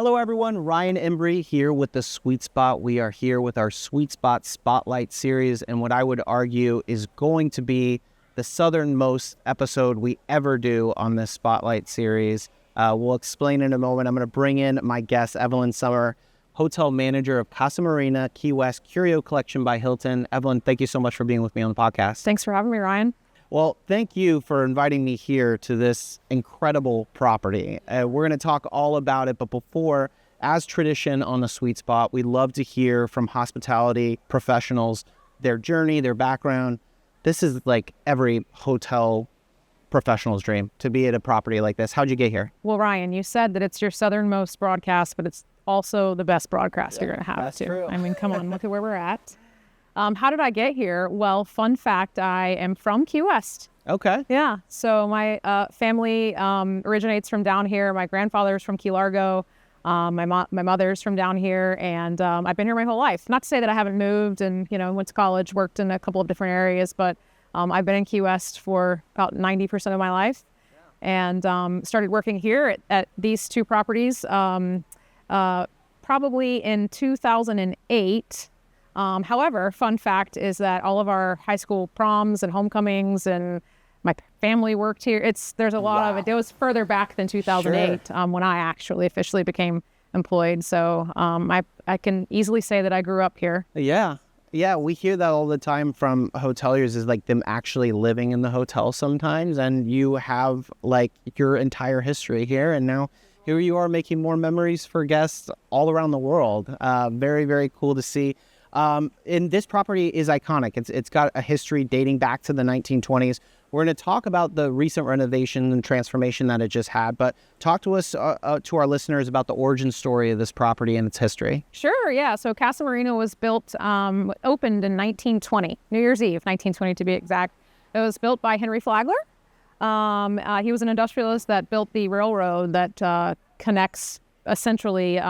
Hello, everyone. Ryan Embry here with The Sweet Spot. We are here with our Sweet Spot Spotlight series, and what I would argue is going to be the southernmost episode we ever do on this Spotlight series. We'll explain in a moment. I'm going to bring in my guest, Evelyn Summer, hotel manager of Casa Marina Key West Curio Collection by Hilton. Evelyn, thank you so much for being with me on the podcast. Thanks for having me, Ryan. Well, thank you for inviting me here to this incredible property. We're going to talk all about it, but before, as tradition on the Sweet Spot, we love to hear from hospitality professionals, their journey, their background. This is like every hotel professional's dream, to be at a property like this. How'd you get here? Well, Ryan, you said that it's your southernmost broadcast, but it's also the best broadcast you're going to have, that's too. true. I mean, come on, look at where we're at. How did I get here? Well, fun fact, I am from Key West. Okay. Yeah, so my family originates from down here. My grandfather's from Key Largo. My mother's from down here, and I've been here my whole life. Not to say that I haven't moved and, went to college, worked in a couple of different areas, but I've been in Key West for about 90% of my life, and started working here at these two properties probably in 2008. However, fun fact is that all of our high school proms and homecomings and my family worked here. There's a lot of it. It was further back than 2008 when I actually officially became employed. So I can easily say that I grew up here. Yeah. Yeah, we hear that all the time from hoteliers, is like them actually living in the hotel sometimes, and you have like your entire history here, and now here you are making more memories for guests all around the world. Very, very cool to see. And this property is iconic. It's got a history dating back to the 1920s. We're going to talk about the recent renovation and transformation that it just had, but talk to us, to our listeners, about the origin story of this property and its history. Sure, yeah. So Casa Marina was built, opened in 1920, New Year's Eve, 1920 to be exact. It was built by Henry Flagler. He was an industrialist that built the railroad that connects essentially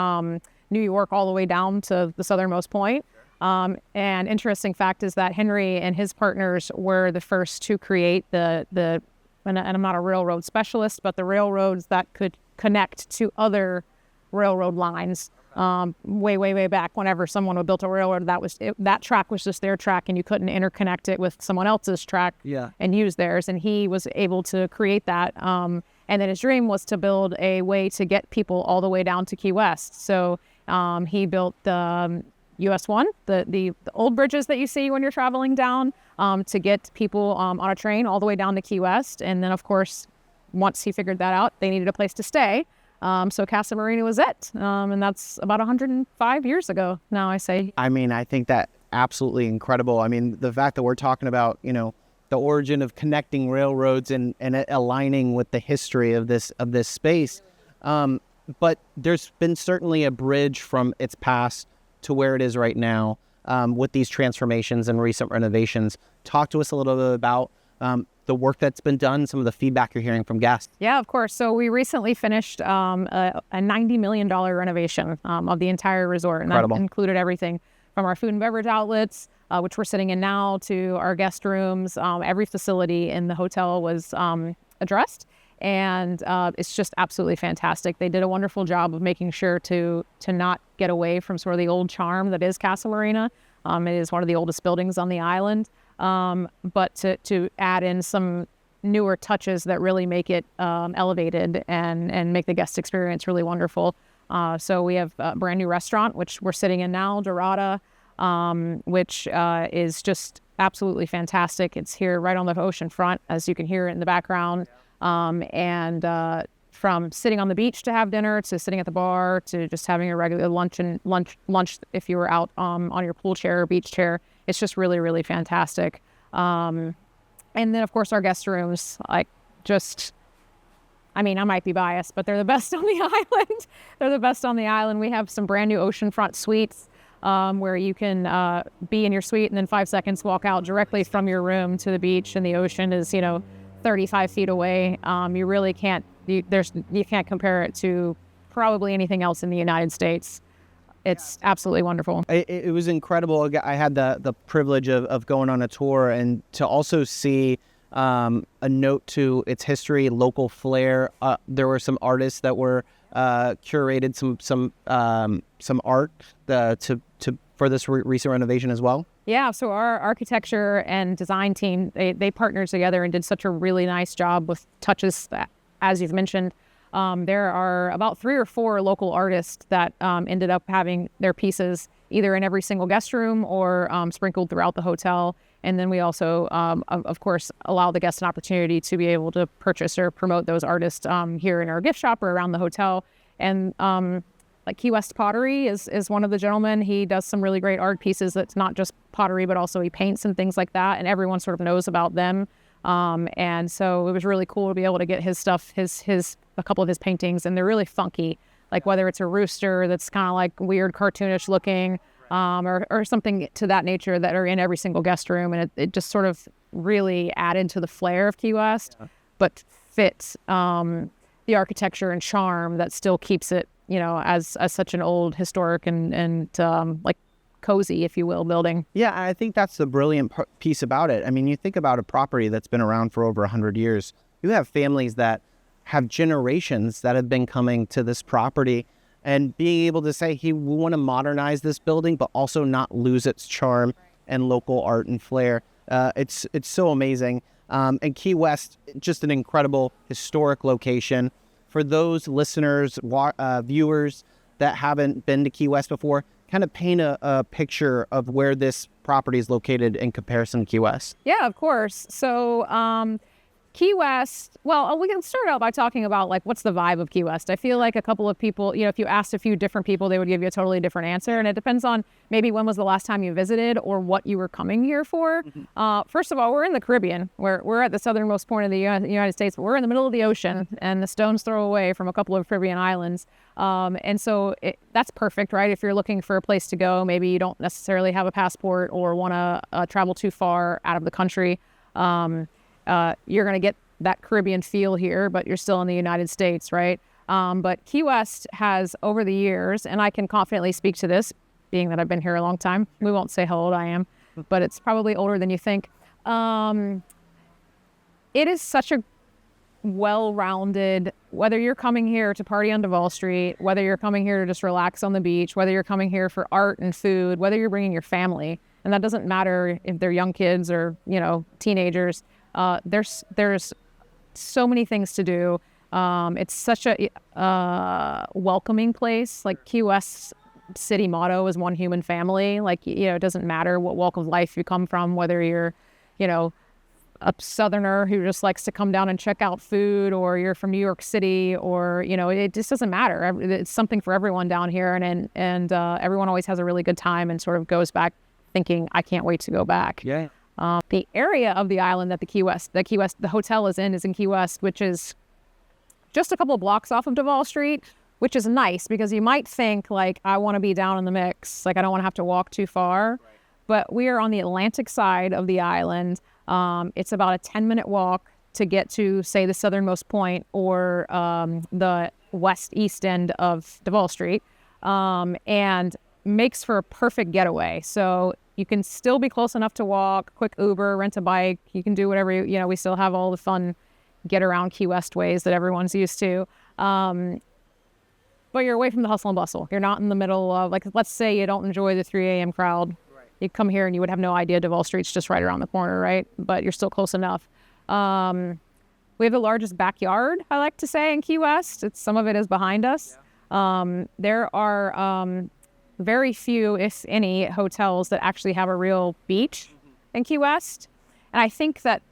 New York all the way down to the southernmost point. And interesting fact is that Henry and his partners were the first to create and I'm not a railroad specialist, but the railroads that could connect to other railroad lines. Way back, whenever someone would build a railroad, that track was just their track, and you couldn't interconnect it with someone else's track and use theirs. And he was able to create that. And then his dream was to build a way to get people all the way down to Key West. So he built the US 1, the old bridges that you see when you're traveling down, to get people on a train all the way down to Key West. And then, of course, once he figured that out, they needed a place to stay. So Casa Marina was it. And that's about 105 years ago now, I say. I mean, I think that absolutely incredible. I mean, the fact that we're talking about, the origin of connecting railroads and aligning with the history of this space. But there's been certainly a bridge from its past to where it is right now, with these transformations and recent renovations. Talk to us a little bit about the work that's been done, some of the feedback you're hearing from guests. Yeah, of course. So we recently finished a $90 million renovation of the entire resort. And Incredible. That included everything from our food and beverage outlets, which we're sitting in now, to our guest rooms. Every facility in the hotel was addressed. And it's just absolutely fantastic. They did a wonderful job of making sure to not get away from sort of the old charm that is Casa Marina. It is one of the oldest buildings on the island, but to add in some newer touches that really make it elevated and make the guest experience really wonderful. So we have a brand new restaurant, which we're sitting in now, Dorada, which is just absolutely fantastic. It's here right on the ocean front, as you can hear it in the background. From sitting on the beach to have dinner, to sitting at the bar, to just having a regular lunch if you were out on your pool chair or beach chair. It's just really, really fantastic. And then, of course, our guest rooms, I might be biased, but they're the best on the island. They're the best on the island. We have some brand new oceanfront suites where you can be in your suite and then 5 seconds walk out directly from your room to the beach, and the ocean is, 35 feet away. You really can't, you can't compare it to probably anything else in the United States. It's absolutely wonderful. It was incredible. I had the privilege of going on a tour, and to also see a note to its history, local flair. There were some artists that were curated some art for this recent renovation as well. Yeah, so our architecture and design team, they partnered together and did such a really nice job with touches that, as you've mentioned. There are about 3 or 4 local artists that ended up having their pieces either in every single guest room or sprinkled throughout the hotel. And then we also, of course, allow the guests an opportunity to be able to purchase or promote those artists here in our gift shop or around the hotel. And like Key West Pottery is one of the gentlemen. He does some really great art pieces that's not just pottery, but also he paints and things like that. And everyone sort of knows about them. And so it was really cool to be able to get his stuff, a couple of his paintings, and they're really funky. Like whether it's a rooster that's kind of like weird cartoonish looking, or something to that nature that are in every single guest room. And it just sort of really added to the flair of Key West, but fits the architecture and charm that still keeps it, as such an old historic and like cozy, if you will, building. Yeah, I think that's the brilliant piece about it. I mean, you think about a property that's been around for over 100 years. You have families that have generations that have been coming to this property and being able to say, hey, we want to modernize this building, but also not lose its charm and local art and flair. It's so amazing. And Key West, just an incredible historic location. For those listeners, viewers that haven't been to Key West before, kind of paint a picture of where this property is located in comparison to Key West. Yeah, of course. So Key West, well, we can start out by talking about like what's the vibe of Key West. I feel like a couple of people, if you asked a few different people, they would give you a totally different answer. And it depends on maybe when was the last time you visited or what you were coming here for. First of all, we're in the Caribbean. We're at the southernmost point of the United States, but we're in the middle of the ocean and the stone's throw away from a couple of Caribbean islands. And so that's perfect, right? If you're looking for a place to go, maybe you don't necessarily have a passport or want to travel too far out of the country. You're going to get that Caribbean feel here, but you're still in the United States, right? But Key West has, over the years, and I can confidently speak to this, being that I've been here a long time. We won't say how old I am, but it's probably older than you think. It is such a well-rounded, whether you're coming here to party on Duval Street, whether you're coming here to just relax on the beach, whether you're coming here for art and food, whether you're bringing your family, and that doesn't matter if they're young kids or, teenagers. There's so many things to do. It's such a welcoming place. Like Key West's city motto is one human family. Like, it doesn't matter what walk of life you come from, whether you're, a southerner who just likes to come down and check out food, or you're from New York City, or, it just doesn't matter. It's something for everyone down here. And everyone always has a really good time and sort of goes back thinking, I can't wait to go back. Yeah. The area of the island that the hotel is in Key West, which is just a couple of blocks off of Duval Street, which is nice because you might think like, I want to be down in the mix. Like I don't want to have to walk too far, right. But we are on the Atlantic side of the island. It's about a 10-minute walk to get to, say, the southernmost point or the east end of Duval Street, and makes for a perfect getaway. So you can still be close enough to walk, quick Uber, rent a bike. You can do whatever, we still have all the fun get around Key West ways that everyone's used to. But you're away from the hustle and bustle. You're not in the middle of, like, let's say you don't enjoy the 3 a.m. crowd. Right. You come here and you would have no idea Duval Street's just right around the corner, right? But you're still close enough. We have the largest backyard, I like to say, in Key West. Some of it is behind us. Yeah. There are very few, if any, hotels that actually have a real beach in Key West. And I think that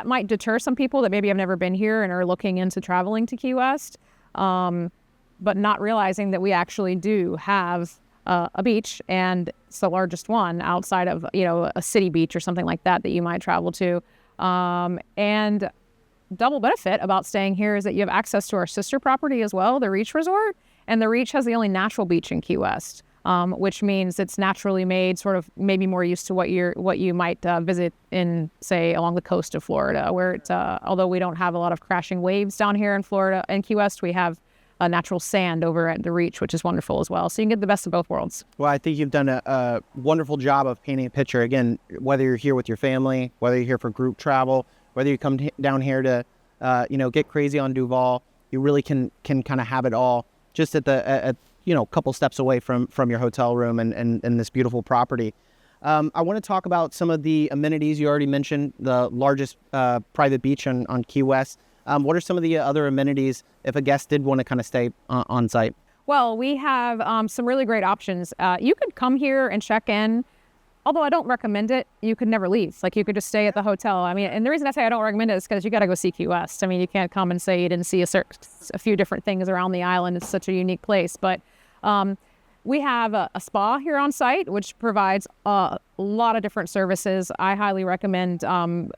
might deter some people that maybe have never been here and are looking into traveling to Key West, but not realizing that we actually do have a beach, and it's the largest one outside of, a city beach or something like that you might travel to. And double benefit about staying here is that you have access to our sister property as well, the Reach Resort. And the Reach has the only natural beach in Key West. Which means it's naturally made, sort of maybe more used to what you might visit in, say, along the coast of Florida, where it's, although we don't have a lot of crashing waves down here in Florida and Key West, we have natural sand over at the Reach, which is wonderful as well. So you can get the best of both worlds. Well, I think you've done a wonderful job of painting a picture. Again, whether you're here with your family, whether you're here for group travel, whether you come down here to, get crazy on Duval, you really can kind of have it all just at a couple steps away from your hotel room and this beautiful property. I want to talk about some of the amenities. You already mentioned the largest private beach on Key West. What are some of the other amenities if a guest did want to kind of stay on site? Well, we have some really great options. You could come here and check in. Although I don't recommend it, you could never leave. Like, you could just stay at the hotel. I mean, and the reason I say I don't recommend it is because you got to go see Key West. I mean, you can't come and say you didn't see a few different things around the island. It's such a unique place. But we have a spa here on site, which provides a lot of different services. I highly recommend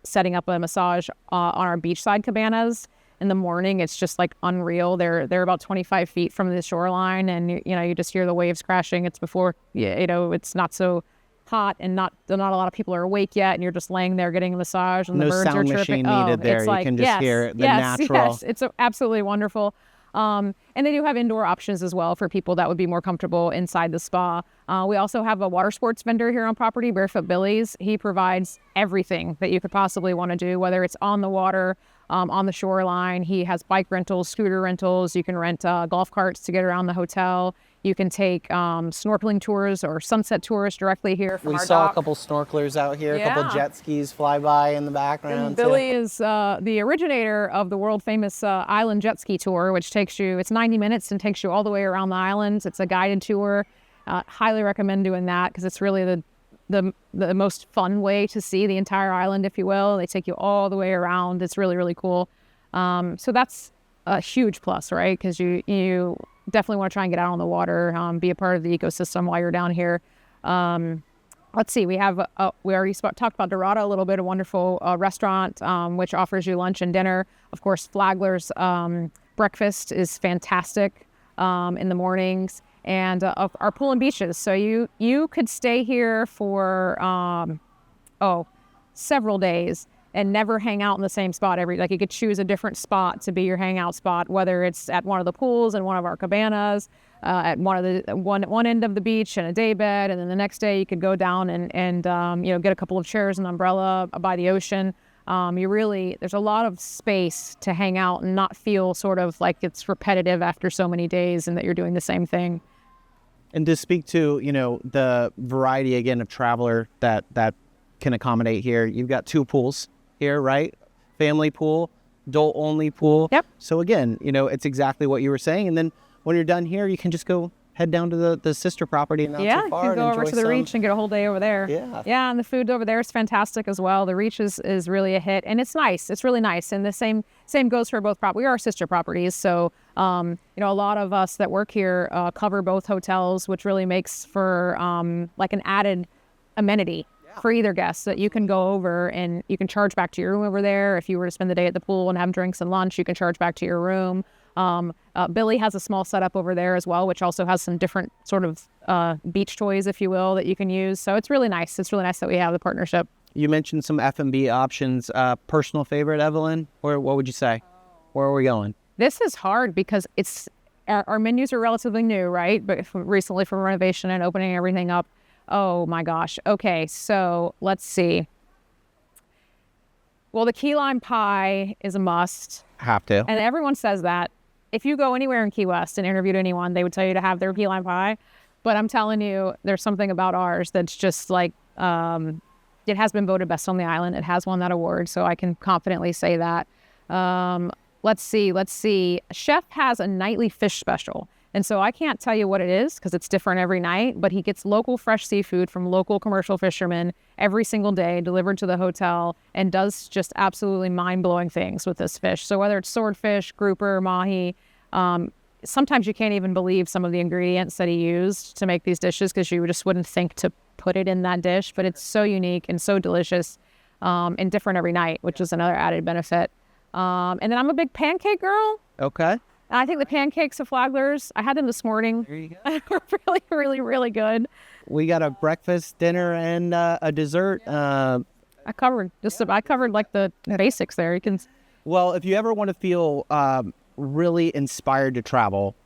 setting up a massage on our beachside cabanas. In the morning, it's just like unreal. They're about 25 feet from the shoreline, and you just hear the waves crashing. It's before it's not so hot and not a lot of people are awake yet, and you're just laying there getting a massage and the birds are chirping. No sound machine needed there. You can just hear the natural. Yes, it's absolutely wonderful. And they do have indoor options as well for people that would be more comfortable inside the spa. We also have a water sports vendor here on property, Barefoot Billy's. He provides everything that you could possibly want to do, whether it's on the water, on the shoreline. He has bike rentals, scooter rentals. You can rent golf carts to get around the hotel. You can take snorkeling tours or sunset tours directly here from our dock. We saw a couple snorkelers out here, a couple jet skis fly by in the background. And Billy is the originator of the world famous island jet ski tour, which it's 90 minutes and takes you all the way around the islands. It's a guided tour. Highly recommend doing that because it's really the most fun way to see the entire island, if you will. They take you all the way around. It's really, really cool. So that's a huge plus, right? Because you definitely want to try and get out on the water, be a part of the ecosystem while you're down here. Let's see, we already talked about Dorado a little bit, a wonderful restaurant which offers you lunch and dinner. Of course, Flagler's breakfast is fantastic in the mornings, and our pool and beaches. So you could stay here for several days and never hang out in the same spot you could choose a different spot to be your hangout spot, whether it's at one of the pools and one of our cabanas, at one end of the beach and a day bed, and then the next day you could go down and get a couple of chairs and umbrella by the ocean. There's a lot of space to hang out and not feel sort of like it's repetitive after so many days and that you're doing the same thing. And to speak to, the variety again of traveler that can accommodate here, you've got 2 pools here, right? Family pool, adult only pool. Yep. So again, it's exactly what you were saying. And then when you're done here, you can just go head down to the sister property not too far. You can go over to the Reach and get a whole day over there. Yeah, and the food over there is fantastic as well. The Reach is really a hit, and it's nice. It's really nice, and the same goes for both properties. We are sister properties, so a lot of us that work here cover both hotels, which really makes for like an added amenity for either guest that you can go over and you can charge back to your room over there. If you were to spend the day at the pool and have drinks and lunch, you can charge back to your room. Billy has a small setup over there as well, which also has some different sort of beach toys, if you will, that you can use. So it's really nice. It's really nice that we have the partnership. You mentioned some F&B options. Personal favorite, Evelyn? Or what would you say? Where are we going? This is hard because our menus are relatively new, right? But recently from renovation and opening everything up. Oh my gosh. Okay, so let's see. Well, the key lime pie is a must. Have to. And everyone says that. If you go anywhere in Key West and interviewed anyone, they would tell you to have their key lime pie. But I'm telling you, there's something about ours that's just like, it has been voted best on the island. It has won that award, so I can confidently say that. Let's see. Chef has a nightly fish special. And so I can't tell you what it is because it's different every night, but he gets local fresh seafood from local commercial fishermen every single day delivered to the hotel and does just absolutely mind-blowing things with this fish. So whether it's swordfish, grouper, mahi, sometimes you can't even believe some of the ingredients that he used to make these dishes because you just wouldn't think to put it in that dish, but it's so unique and so delicious and different every night, which is another added benefit. And then I'm a big pancake girl. Okay. I think the pancakes of Flagler's, I had them this morning. There you go. They're really, really, really good. We got a breakfast, dinner, and a dessert. I covered like the basics there. You can. Well, if you ever want to feel really inspired to travel,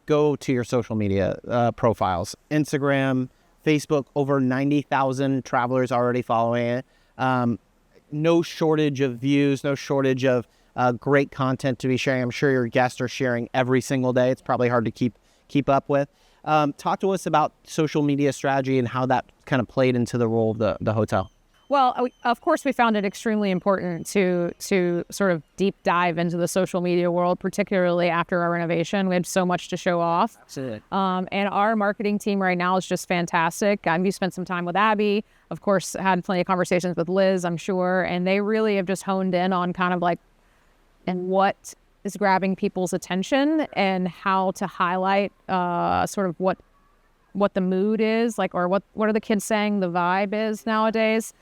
go to your social media profiles. Instagram, Facebook, over 90,000 travelers already following it. No shortage of views, no shortage of great content to be sharing. I'm sure your guests are sharing every single day. It's probably hard to keep up with. Talk to us about social media strategy and how that kind of played into the role of the hotel. Well, of course, we found it extremely important to sort of deep dive into the social media world, particularly after our renovation. We had so much to show off. Absolutely. And our marketing team right now is just fantastic. We spent some time with Abby, of course, had plenty of conversations with Liz, I'm sure, and they really have just honed in on kind of like and what is grabbing people's attention and how to highlight sort of what the mood is like, or what are the kids saying the vibe is nowadays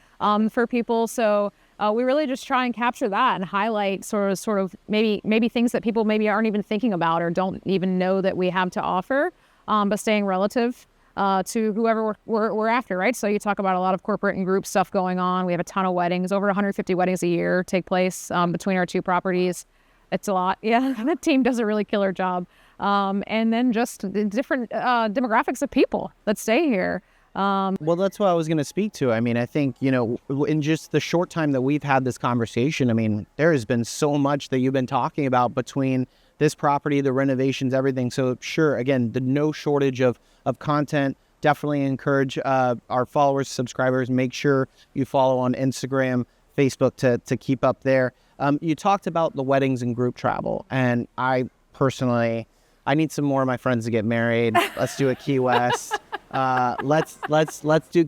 for people. So we really just try and capture that and highlight sort of maybe things that people maybe aren't even thinking about or don't even know that we have to offer, but staying relative to whoever we're after, right? So you talk about a lot of corporate and group stuff going on. We have a ton of weddings, over 150 weddings a year take place between our two properties. It's a lot. Yeah, the team does a really killer job. And then just the different demographics of people that stay here. Well, that's what I was going to speak to. I mean, I think, in just the short time that we've had this conversation, I mean, there has been so much that you've been talking about between this property, the renovations, everything. So sure, again, no shortage of content. Definitely encourage our followers, subscribers, make sure you follow on Instagram, Facebook to keep up there. You talked about the weddings and group travel, and I personally, I need some more of my friends to get married. Let's do a Key West. Let's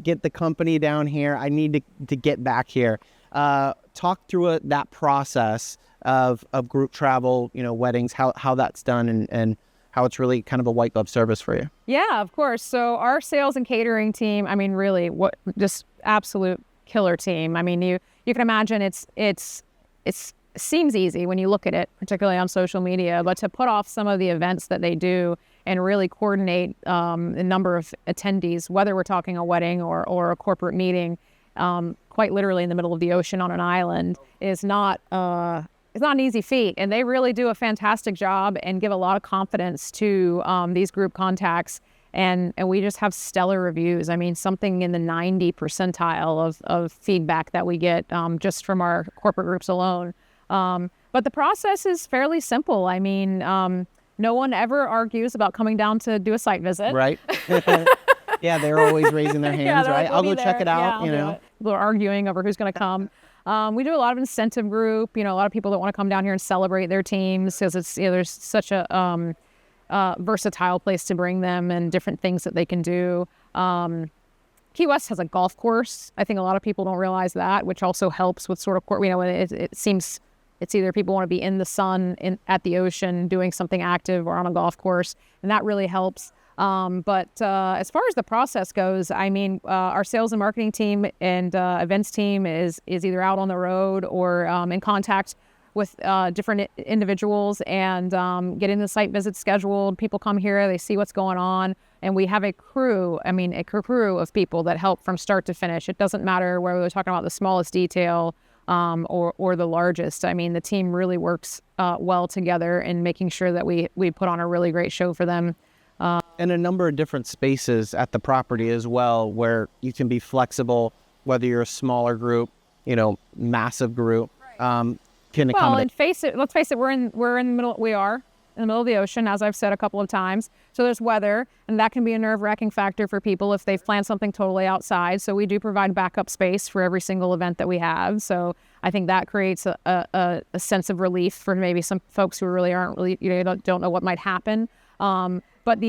get the company down here. I need to get back here. Talk through that process of group travel, weddings, how that's done and how it's really kind of a white glove service for you. Yeah, of course. So our sales and catering team, I mean, really, just absolute killer team. I mean, you can imagine it seems easy when you look at it, particularly on social media, but to put off some of the events that they do and really coordinate the number of attendees, whether we're talking a wedding or a corporate meeting, quite literally in the middle of the ocean on an island, is not it's not an easy feat. And they really do a fantastic job and give a lot of confidence to these group contacts. And we just have stellar reviews. I mean, something in the 90 percentile of feedback that we get just from our corporate groups alone. But the process is fairly simple. I mean, no one ever argues about coming down to do a site visit. Right. Yeah, they're always raising their hands, right? Like, I'll go check it out, People are arguing over who's going to come. We do a lot of incentive group, a lot of people that want to come down here and celebrate their teams because it's, there's such a versatile place to bring them and different things that they can do. Key West has a golf course. I think a lot of people don't realize that, which also helps with sort of, it seems it's either people want to be in the sun at the ocean doing something active or on a golf course, and that really helps. But as far as the process goes, I mean, our sales and marketing team and events team is either out on the road or in contact with different individuals and getting the site visits scheduled. People come here, they see what's going on, and we have a crew of people that help from start to finish. It doesn't matter whether we're talking about the smallest detail or the largest. I mean, the team really works well together in making sure that we put on a really great show for them. And a number of different spaces at the property as well, where you can be flexible, whether you're a smaller group, massive group, can accommodate. Well, and let's face it, we're in the middle of the ocean, as I've said a couple of times. So there's weather, and that can be a nerve-wracking factor for people if they've planned something totally outside. So we do provide backup space for every single event that we have. So I think that creates a sense of relief for maybe some folks who aren't really don't know what might happen. But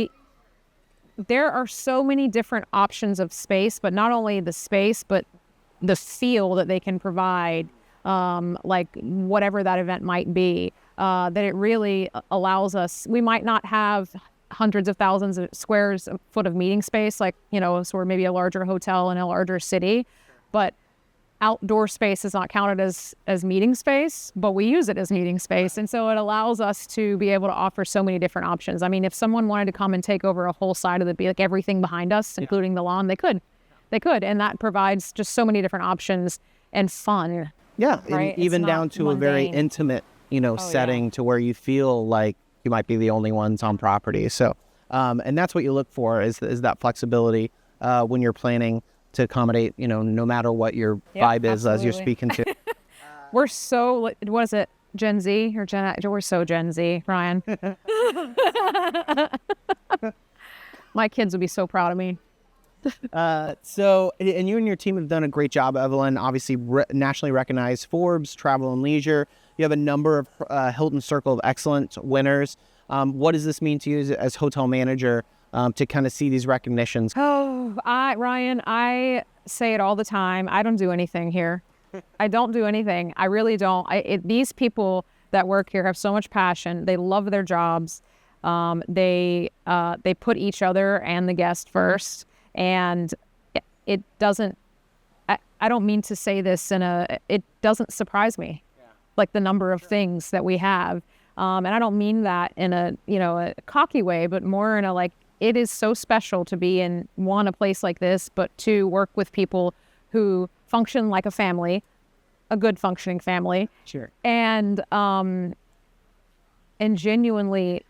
there are so many different options of space, but not only the space, but the feel that they can provide, like whatever that event might be, that it really allows us. We might not have hundreds of thousands of square foot of meeting space, like, sort of maybe a larger hotel in a larger city, but outdoor space is not counted as meeting space, but we use it as meeting space. And so it allows us to be able to offer so many different options. I mean, if someone wanted to come and take over a whole side of like everything behind us, including the lawn, they could. And that provides just so many different options and fun. Yeah. Right? And even down to a very intimate, setting to where you feel like you might be the only ones on property. So, and that's what you look for is that flexibility when you're planning to accommodate, no matter what your vibe is as you're speaking to. We're so, what is it? Gen Z or Gen X. We're so Gen Z, Ryan. My kids would be so proud of me. So, and you and your team have done a great job, Evelyn. Obviously, nationally recognized Forbes, Travel and Leisure. You have a number of Hilton Circle of Excellence winners. What does this mean to you as hotel manager to kind of see these recognitions? Oh, Ryan, I say it all the time. I don't do anything here. I don't do anything. I really don't. These people that work here have so much passion. They love their jobs. They put each other and the guest first. And it doesn't, I don't mean to say this it doesn't surprise me, like the number of things that we have. And I don't mean that in a cocky way, but more in a, like, it is so special to be in, one, a place like this, but two, work with people who function like a family, a good functioning family. Sure. And genuinely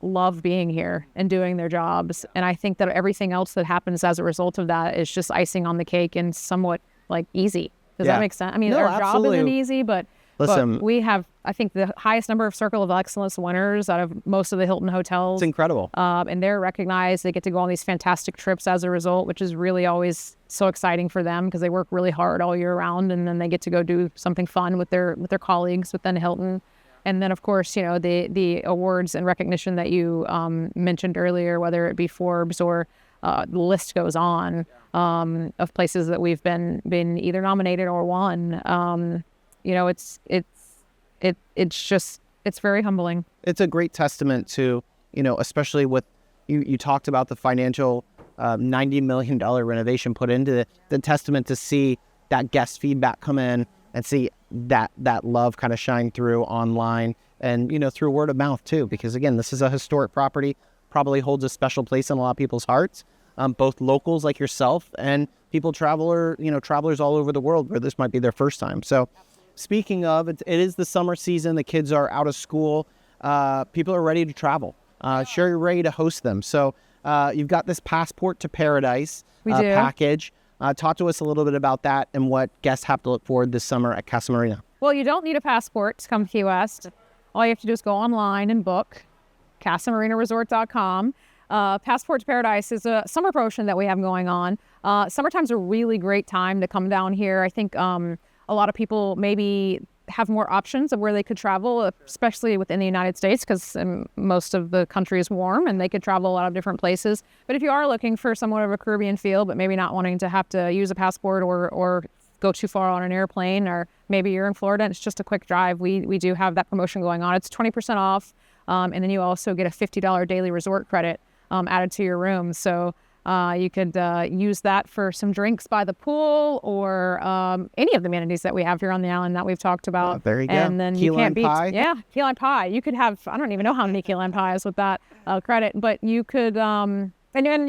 love being here and doing their jobs. And I think that everything else that happens as a result of that is just icing on the cake and somewhat like easy. Does that make sense? I mean, No, our absolutely. job isn't easy, but Listen, we have, I think, the highest number of Circle of Excellence winners out of most of the Hilton hotels. it's incredible. And they're recognized. They get to go on these fantastic trips as a result, which is really always so exciting for them because they work really hard all year round, and then they get to go do something fun with their colleagues within Hilton. And then, of course, the awards and recognition that you mentioned earlier, whether it be Forbes or the list goes on of places that we've been either nominated or won. It's very humbling. It's a great testament to, especially with you talked about the financial $90 million renovation put into the testament to see that guest feedback come in and see that love kind of shine through online and, through word of mouth too, because again, this is a historic property, probably holds a special place in a lot of people's hearts, both locals like yourself and travelers all over the world where this might be their first time. So speaking of, it is the summer season. The kids are out of school. People are ready to travel. Sure, you're ready to host them. So you've got this Passport to Paradise package. Talk to us a little bit about that and what guests have to look forward this summer at Casa Marina. Well, you don't need a passport to come to Key West. All you have to do is go online and book CasaMarinaResort.com. Passport to Paradise is a summer promotion that we have going on. Summertime's a really great time to come down here. I think a lot of people maybe have more options of where they could travel, especially within the United States, because most of the country is warm and they could travel a lot of different places. But if you are looking for somewhat of a Caribbean feel, but maybe not wanting to have to use a passport or go too far on an airplane, or maybe you're in Florida and it's just a quick drive, we do have that promotion going on. It's 20% off, and then you also get a $50 daily resort credit added to your room. So you could use that for some drinks by the pool or any of the amenities that we have here on the island that we've talked about. There you go. And then Key you can't lime pie. Yeah, key lime pie. You could have, I don't even know how many key lime pies with that credit, but you could, and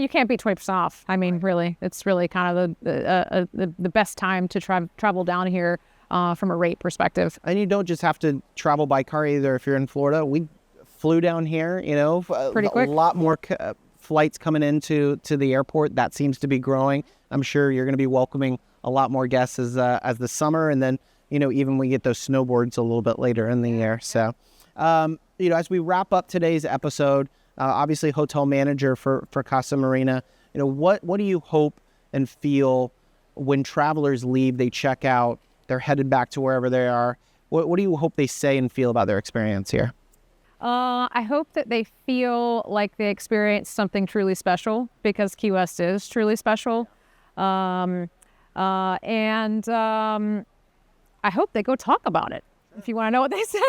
you can't beat 20% off. I mean, really, it's really kind of the best time to travel down here from a rate perspective. And you don't just have to travel by car either. If you're in Florida, we flew down here, Pretty quick. A lot more flights coming into the airport. That seems to be growing. I'm sure you're going to be welcoming a lot more guests as the summer, and then even we get those snowboards a little bit later in the year. So as we wrap up today's episode, obviously hotel manager for Casa Marina, what do you hope and feel when travelers leave, they check out, they're headed back to wherever they are? What do you hope they say and feel about their experience here? I hope that they feel like they experienced something truly special, because Key West is truly special. And I hope they go talk about it. If you want to know what they say,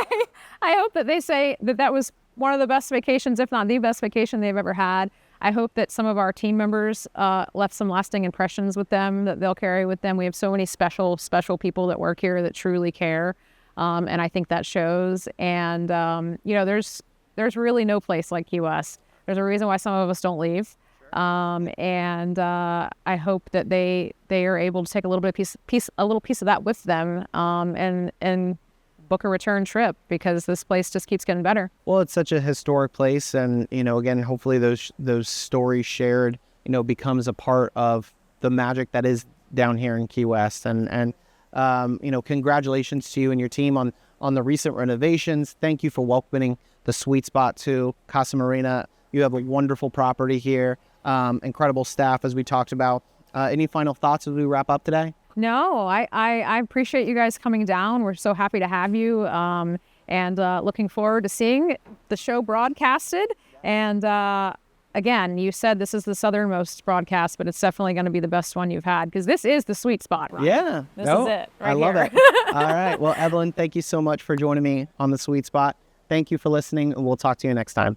I hope that they say that was one of the best vacations, if not the best vacation they've ever had. I hope that some of our team members left some lasting impressions with them that they'll carry with them. We have so many special people that work here that truly care. And I think that shows. And, there's really no place like Key West. There's a reason why some of us don't leave. And I hope that they are able to take a little bit of a little piece of that with them, and book a return trip, because this place just keeps getting better. Well, it's such a historic place. And, again, hopefully those stories shared, becomes a part of the magic that is down here in Key West. And congratulations to you and your team on on the recent renovations. Thank you for welcoming the Sweet Spot to Casa Marina. You have a wonderful property here, incredible staff, as we talked about. Any final thoughts as we wrap up today? No, I appreciate you guys coming down. We're so happy to have you, and looking forward to seeing the show broadcasted. And again, you said this is the southernmost broadcast, but it's definitely going to be the best one you've had, because this is the sweet spot, right? Yeah. This is it. Right I love here. it. All right. Well, Evelyn, thank you so much for joining me on the Sweet Spot. Thank you for listening, and we'll talk to you next time.